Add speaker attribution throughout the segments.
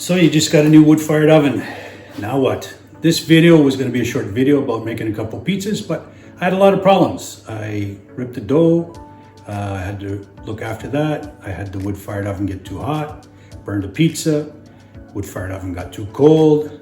Speaker 1: So you just got a new wood-fired oven. Now what? This video was going to be a short video about making a couple pizzas, but I had a lot of problems. I ripped the dough, I had to look after that. I had the wood-fired oven get too hot, burned the pizza, wood-fired oven got too cold.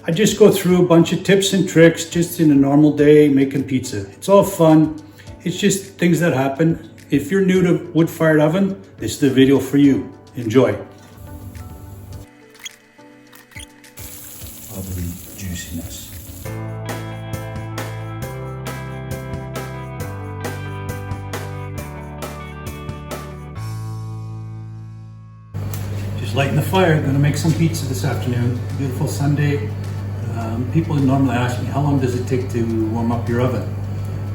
Speaker 1: I just go through a bunch of tips and tricks just in a normal day making pizza. It's all fun. It's just things that happen. If you're new to wood-fired oven, this is the video for you. Enjoy. Lovely juiciness. Just lighting the fire. Gonna make some pizza this afternoon. Beautiful Sunday. People normally ask me, how long does it take to warm up your oven?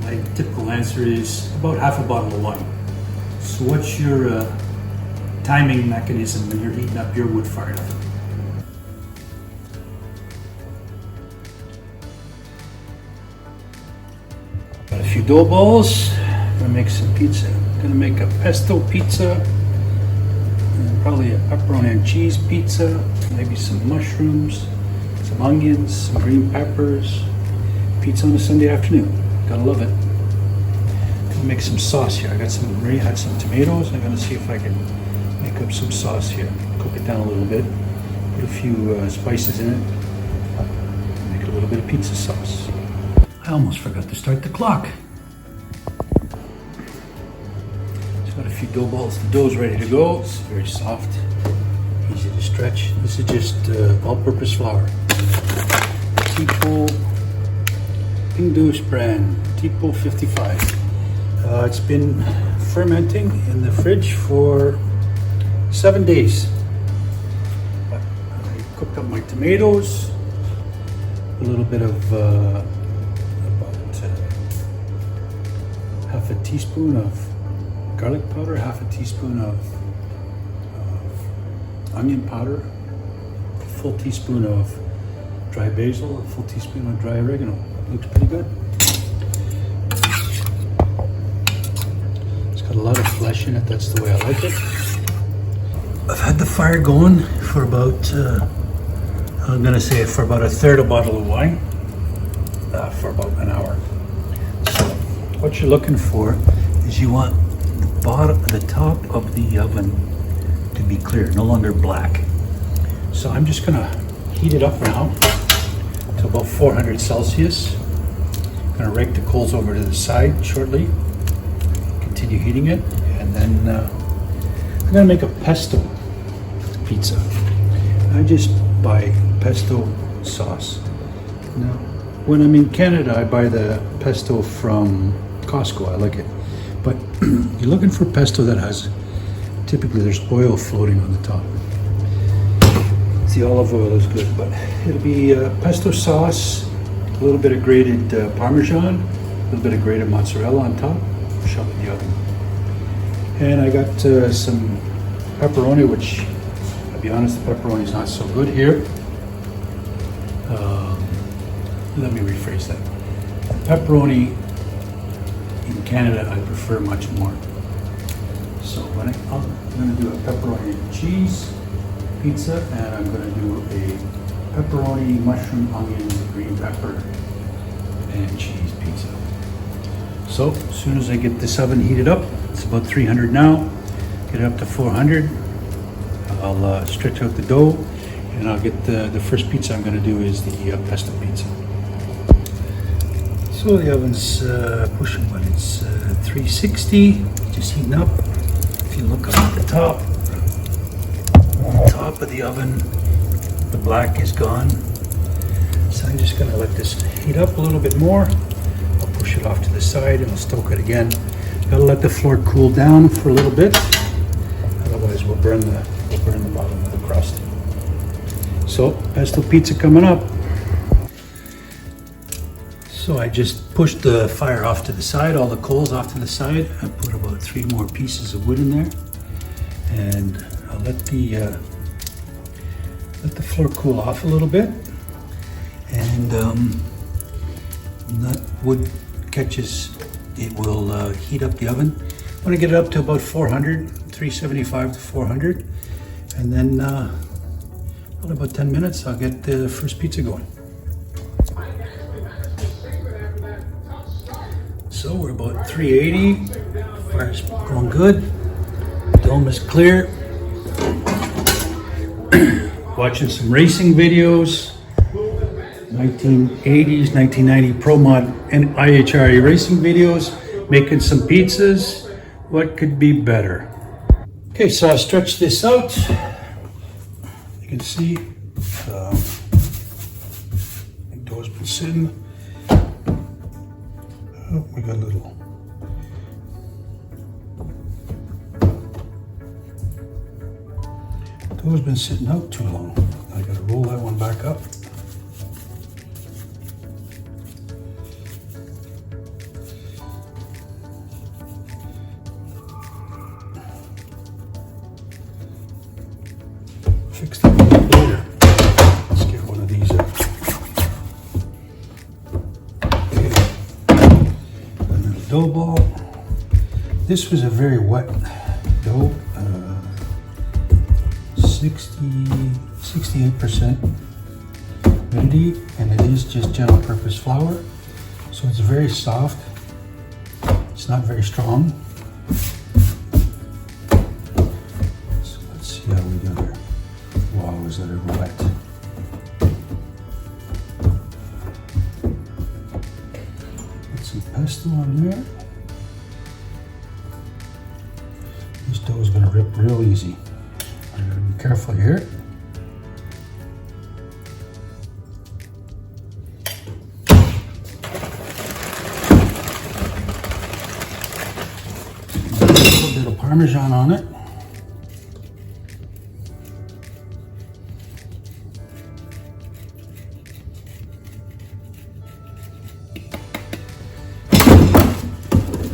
Speaker 1: My typical answer is about half a bottle of wine. So what's your timing mechanism when you're heating up your wood-fired oven? Got a few dough balls. Gonna make some pizza. Gonna make a pesto pizza, and probably a pepperoni and cheese pizza, maybe some mushrooms, some onions, some green peppers. Pizza on a Sunday afternoon. Gotta love it. Gonna make some sauce here. I had some tomatoes. I'm gonna see if I can make up some sauce here. Cook it down a little bit. Put a few spices in it. Make it a little bit of pizza sauce. I almost forgot to start the clock. Just got a few dough balls. The dough's ready to go. It's very soft, easy to stretch. This is just all-purpose flour. Tipo Pingdouche brand, Tipo 55. It's been fermenting in the fridge for 7 days. I cooked up my tomatoes, a little bit of about half a teaspoon of garlic powder, half a teaspoon of onion powder, a full teaspoon of dry basil, a full teaspoon of dry oregano. Looks pretty good. It's got a lot of flesh in it. That's the way I like it. I've had the fire going for about, I'm gonna say for about a third a bottle of wine, for about an hour. So what you're looking for is you want the top of the oven to be clear, no longer black. So I'm just gonna heat it up now to about 400 Celsius. Gonna rake the coals over to the side shortly. Continue heating it, and then I'm gonna make a pesto pizza. I just buy pesto sauce. Now, when I'm in Canada, I buy the pesto from Costco. I like it, but you're looking for pesto that has, typically there's oil floating on the top. The olive oil is good, but it'll be pesto sauce, a little bit of grated Parmesan, a little bit of grated mozzarella on top, shove in the oven. And I got some pepperoni, which, I'll be honest, the pepperoni is not so good here. Let me rephrase that. Pepperoni in Canada, I prefer much more. So I'm going to do a pepperoni and cheese pizza, and I'm going to do a pepperoni, mushroom, onion, green pepper, and cheese pizza. So as soon as I get this oven heated up, it's about 300 now, get it up to 400, I'll stretch out the dough, and I'll get the first pizza I'm going to do is the pesto pizza. So the oven's pushing, but it's 360, just heating up. If you look up at the top of the oven, the black is gone. So I'm just gonna let this heat up a little bit more. I'll push it off to the side and I'll stoke it again. Gotta let the floor cool down for a little bit, otherwise we'll burn the bottom of the crust. So pesto pizza coming up. So I just pushed the fire off to the side, all the coals off to the side. I put about 3 more pieces of wood in there, and I'll let the floor cool off a little bit. And when that wood catches, it will heat up the oven. I want to get it up to about 400, 375 to 400, and then In about 10 minutes, I'll get the first pizza going. So we're about 380. Fire's going good. Dome is clear. Watching some racing videos. 1980s, 1990 Pro Mod and IHRA racing videos. Making some pizzas. What could be better? Okay, so I stretched this out. You can see the dough's been sitting. Oh, we got a little. Dough's been sitting out too long. I gotta roll that one back up. Fix that one later. Let's get one of these out. Okay. Another dough ball. This was a very wet dough. 68% humidity, and it is just general purpose flour. So it's very soft. It's not very strong. So let's see how we do here. Walls that are wet. Put some pesto on there. This dough is going to rip real easy. I gotta be careful here. A little bit of Parmesan on it.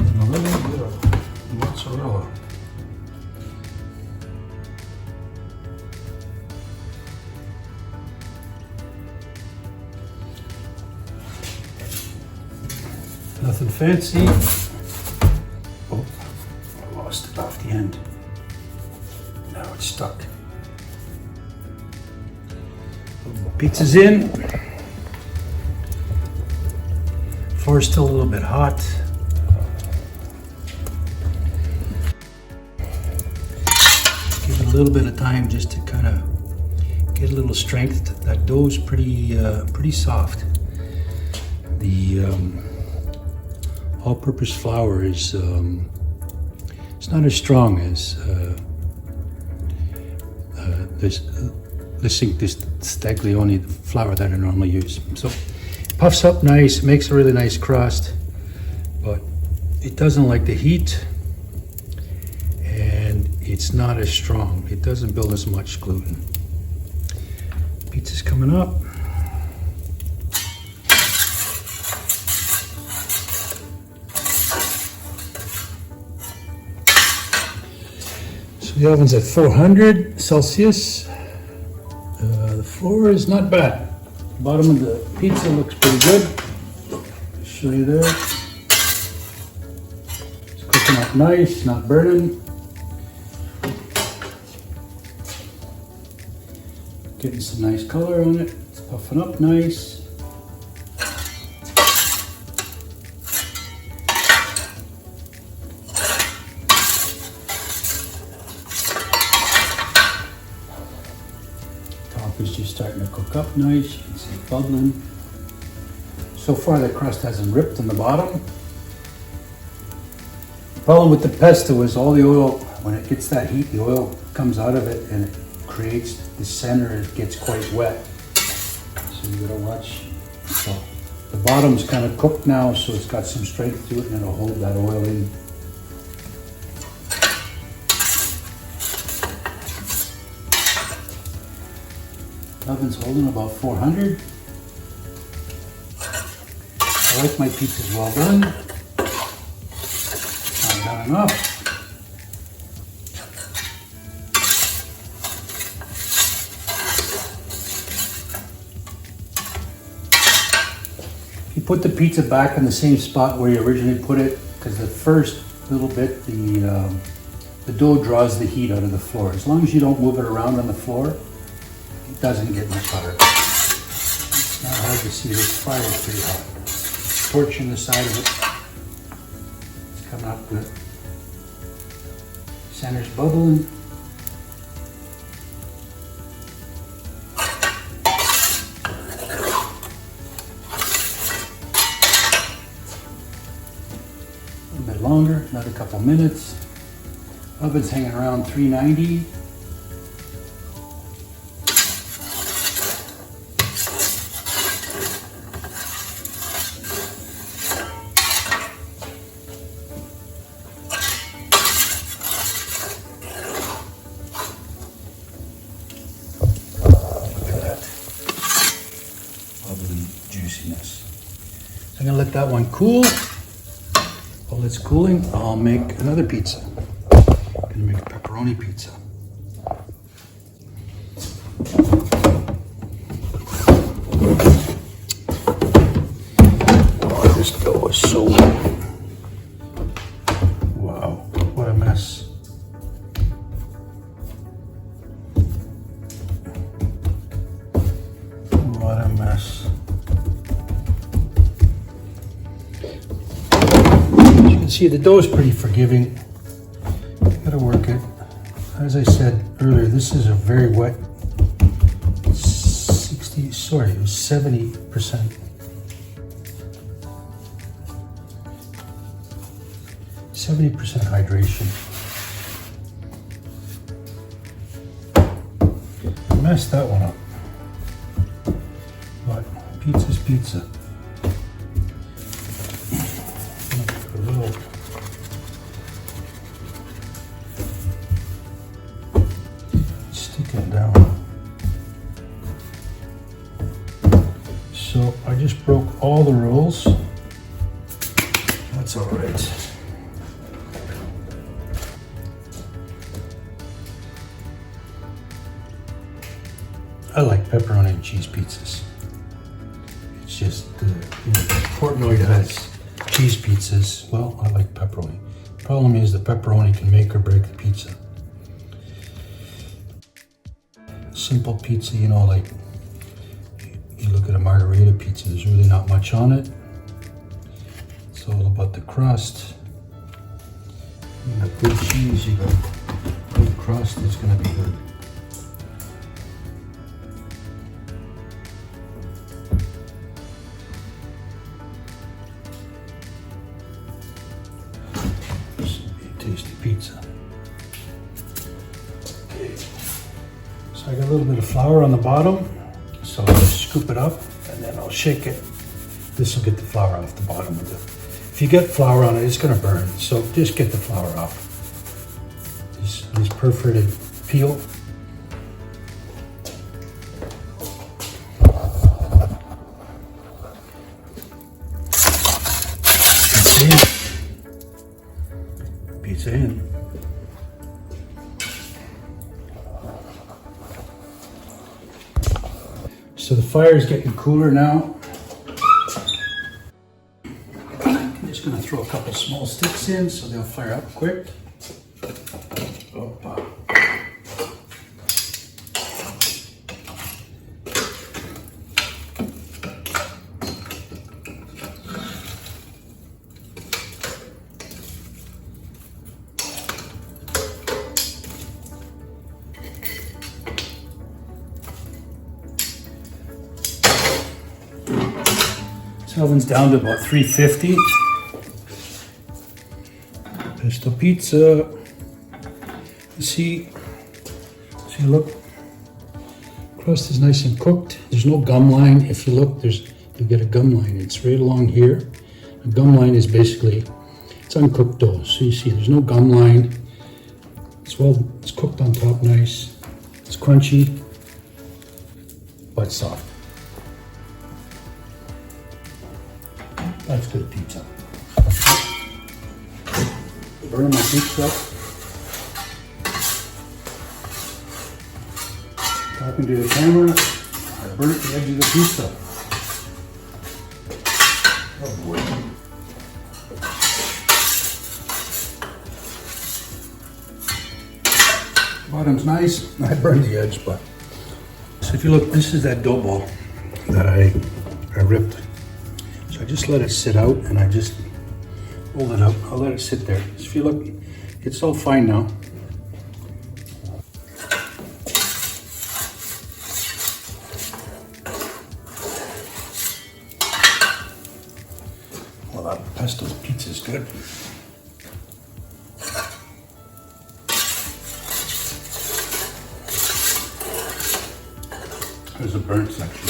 Speaker 1: And a little bit of mozzarella. Nothing fancy. Oh, I lost it off the end. Now it's stuck. Pizza's in. Floor's still a little bit hot. Give it a little bit of time just to kind of get a little strength. That dough's pretty soft. The all-purpose flour is it's not as strong as this Staglione flour that I normally use. So it puffs up nice, makes a really nice crust, but it doesn't like the heat, and it's not as strong. It doesn't build as much gluten. Pizza's coming up. The oven's at 400 Celsius. The floor is not bad. The bottom of the pizza looks pretty good. I'll show you there. It's cooking up nice, not burning. Getting some nice color on it. It's puffing up nice. Is just starting to cook up nice. You can see it bubbling. So far the crust hasn't ripped in the bottom. The problem with the pesto is all the oil, when it gets that heat, the oil comes out of it and it creates the center, it gets quite wet. So you gotta watch. So the bottom's kind of cooked now, so it's got some strength to it and it'll hold that oil in. Oven's holding about 400. I like my pizzas well done. Not done enough. You put the pizza back in the same spot where you originally put it, because the first little bit, the dough draws the heat out of the floor. As long as you don't move it around on the floor, doesn't get much hotter. It's not hard to see this fire is pretty hot. Torching the side of it. It's coming up good. Center's bubbling. A little bit longer, another couple minutes. Oven's hanging around 390. Juiciness. So I'm gonna let that one cool. While it's cooling, I'll make another pizza. I'm gonna make a pepperoni pizza. Oh, this dough is so wet. Wow, what a mess. What a mess. As you can see, the dough is pretty forgiving. You gotta work it. As I said earlier, this is a very wet 70%. 70% hydration. I messed that one up. But pizza's pizza. A little sticking down. So I just broke all the rolls. That's all right. I like pepperoni and cheese pizzas. It's just, Portnoy has cheese pizzas. Well, I like pepperoni. Problem is the pepperoni can make or break the pizza. Simple pizza, like you look at a margarita pizza, there's really not much on it. It's all about the crust. You got good cheese, you got good crust, it's gonna be good. Tasty pizza. Okay, so I got a little bit of flour on the bottom, so I'll just scoop it up and then I'll shake it. This will get the flour off the bottom of it. If you get flour on it, it's going to burn, so just get the flour off. This perforated peel. Pizza in. So the fire is getting cooler now. I'm just going to throw a couple small sticks in so they'll fire up quick. Opa. Oven's down to about 350. Pesto pizza. See, look, crust is nice and cooked. There's no gum line. If you look, you get a gum line. It's right along here. A gum line is basically, it's uncooked dough. So you see, there's no gum line. It's cooked on top nice. It's crunchy, but soft. That's good pizza. Burn my pizza up. Talking to the camera, I burnt the edge of the pizza. Oh boy. Bottom's nice. I burned the edge, but So if you look, this is that dough ball that I ripped. So I just let it sit out and I just roll it out. I'll let it sit there. So if you look, it's all fine now. Well, that pesto pizza is good. There's a burnt section.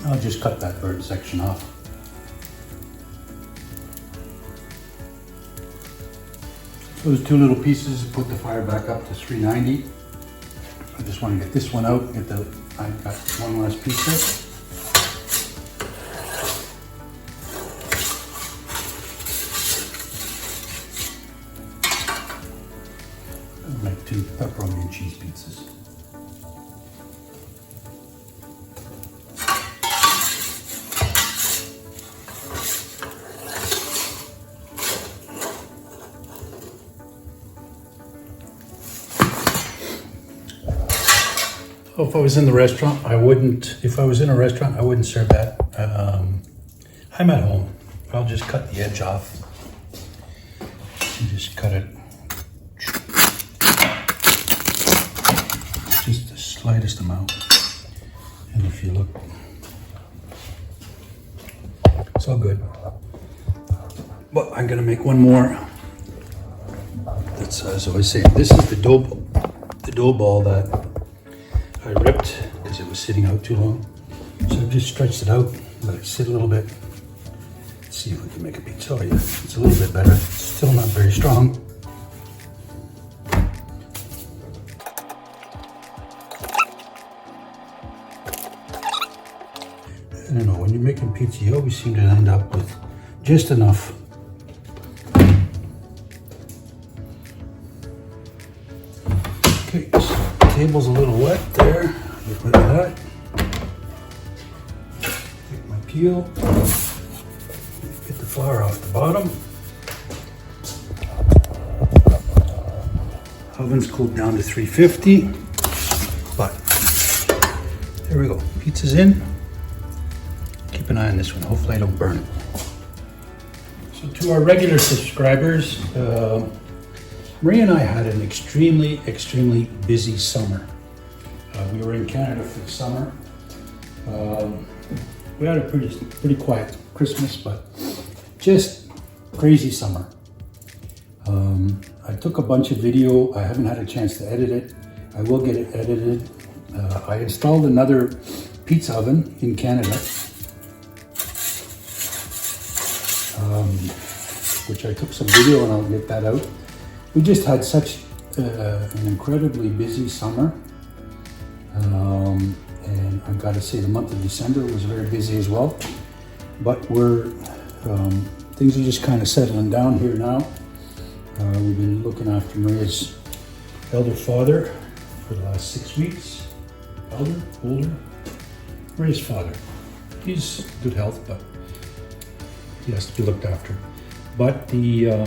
Speaker 1: I'll just cut that burnt section off. So those two little pieces, put the fire back up to 390. I just want to get this one out. I got one last piece. I'll make 2 pepperoni and cheese pizzas. Oh, if I was in the restaurant, I wouldn't. If I was in a restaurant, I wouldn't serve that. I'm at home. I'll just cut the edge off and just cut it just the slightest amount. And if you look, it's all good. But I'm gonna make one more. That's as I was saying. This is the dough ball that I ripped because it was sitting out too long. So I've just stretched it out, let it sit a little bit. Let's see if we can make a pizza. Oh yeah, it's a little bit better. It's still not very strong. I don't know, when you're making pizza, you always seem to end up with just enough. Okay, so the table's a little wet there. Get rid of that. Take my peel. Get the flour off the bottom. Oven's cooled down to 350. But there we go. Pizza's in. Keep an eye on this one. Hopefully I don't burn it. So to our regular subscribers, Maria and I had an extremely busy summer. We were in Canada for the summer. We had a pretty quiet Christmas, but just crazy summer. I took a bunch of video. I haven't had a chance to edit it. I will get it edited. I installed another pizza oven in Canada, which I took some video and I'll get that out. We just had such an incredibly busy summer. And I've got to say the month of December was very busy as well. But things are just kind of settling down here now. We've been looking after Maria's elder father for the last 6 weeks. Older? Maria's father. He's good health, but he has to be looked after. But the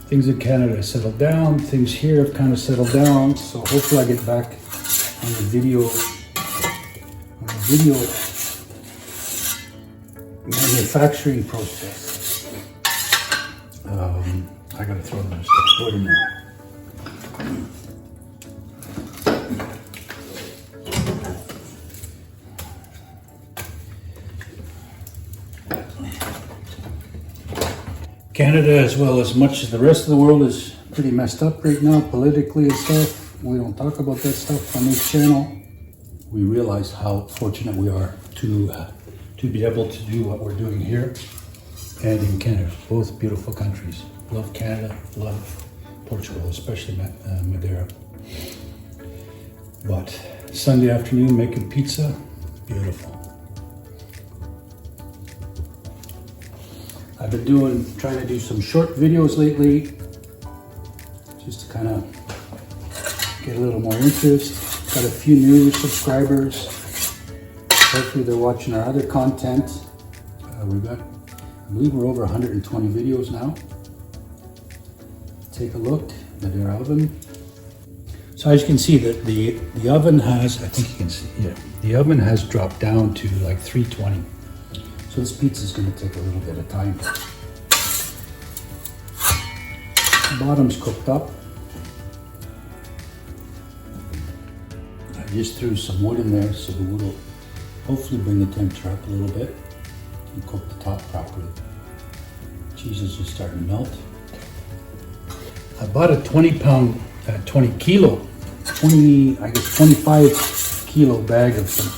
Speaker 1: things in Canada have settled down. Things here have kind of settled down. So hopefully I get back on the video manufacturing process. I gotta throw another step forward in there. Canada, as well as much of the rest of the world, is pretty messed up right now politically and stuff. We don't talk about that stuff on this channel. We realize how fortunate we are to be able to do what we're doing here and in Canada. Both beautiful countries. Love Canada, love Portugal, especially Madeira. But Sunday afternoon making pizza, beautiful. I've been trying to do some short videos lately, just to kind of get a little more interest. Got a few new subscribers. Hopefully they're watching our other content. I believe we're over 120 videos now. take a look at our oven. So as you can see, that the oven has, I think you can see, yeah, the oven has dropped down to like 320. So this pizza is going to take a little bit of time. The bottom's cooked up. I just threw some wood in there, so the wood will hopefully bring the temperature up a little bit and cook the top properly. Cheese is just starting to melt. I bought a 25 kilo bag of some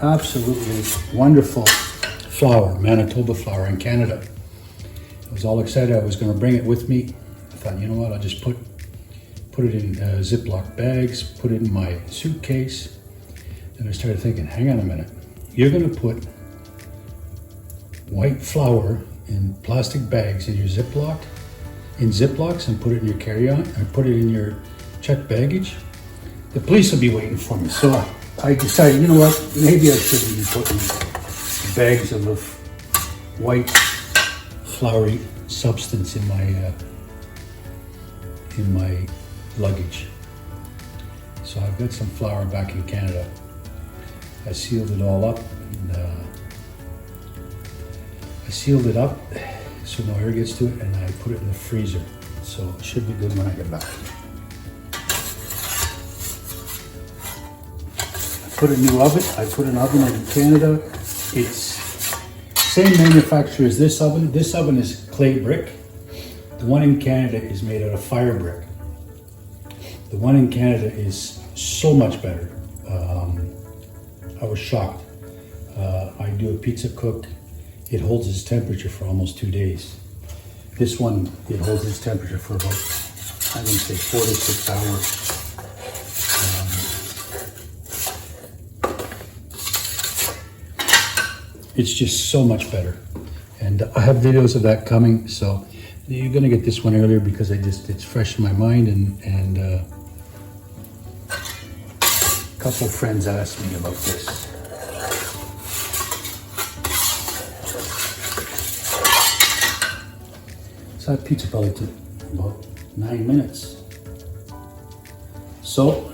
Speaker 1: absolutely wonderful flour, Manitoba flour in Canada. I was all excited. I was going to bring it with me. I thought, you know what, I'll just put it in Ziploc bags, put it in my suitcase. And I started thinking, hang on a minute. You're going to put white flour in plastic bags in your Ziplocs and put it in your carry-on and put it in your checked baggage. The police will be waiting for me. So I decided, you know what, maybe I shouldn't be putting bags of white floury substance in my luggage. So I've got some flour back in Canada. I sealed it all up, and I sealed it up so no air gets to it, and I put it in the freezer. So it should be good when I get back. I put a new oven. I put an oven in Canada. It's same manufacturer as this oven. This oven is clay brick. The one in Canada is made out of fire brick. The one in Canada is so much better. I was shocked. I do a pizza cook. It holds its temperature for almost 2 days. This one, it holds its temperature for about, I'm going to say 4 to 6 hours. It's just so much better. And I have videos of that coming, so you're going to get this one earlier because it's fresh in my mind, and a couple friends asked me about this. So that pizza probably took about 9 minutes. So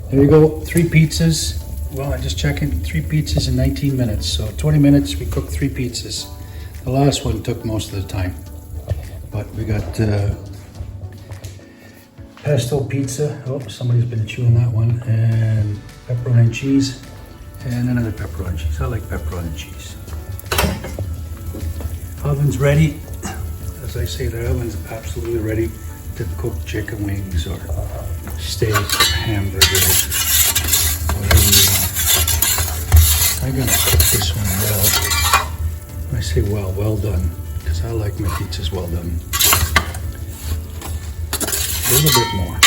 Speaker 1: there you go, 3 pizzas. Well, I just checking, 3 pizzas in 19 minutes. So 20 minutes, we cooked 3 pizzas. The last one took most of the time. But we got pesto pizza. Oh, somebody's been chewing that one. And pepperoni and cheese. And another pepperoni and cheese. I like pepperoni and cheese. Oven's ready. As I say, the oven's absolutely ready to cook chicken wings or steak or hamburgers, whatever you want. I'm gonna cook this one well. When I say well done, because I like my pizzas well done. A little bit more.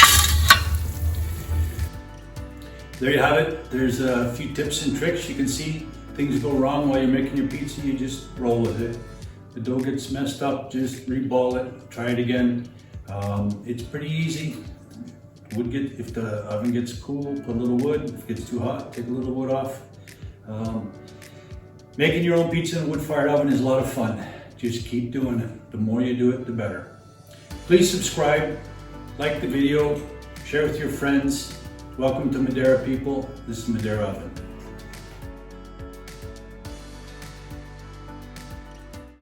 Speaker 1: There you have it. There's a few tips and tricks. You can see things go wrong while you're making your pizza. You just roll with it. The dough gets messed up, just reball it, try it again. It's pretty easy. If the oven gets cool, put a little wood. If it gets too hot, take a little wood off. Making your own pizza in a wood-fired oven is a lot of fun. Just keep doing it. The more you do it, the better. Please subscribe, like the video, share with your friends. Welcome to Madeira, people. This is Madeira Oven.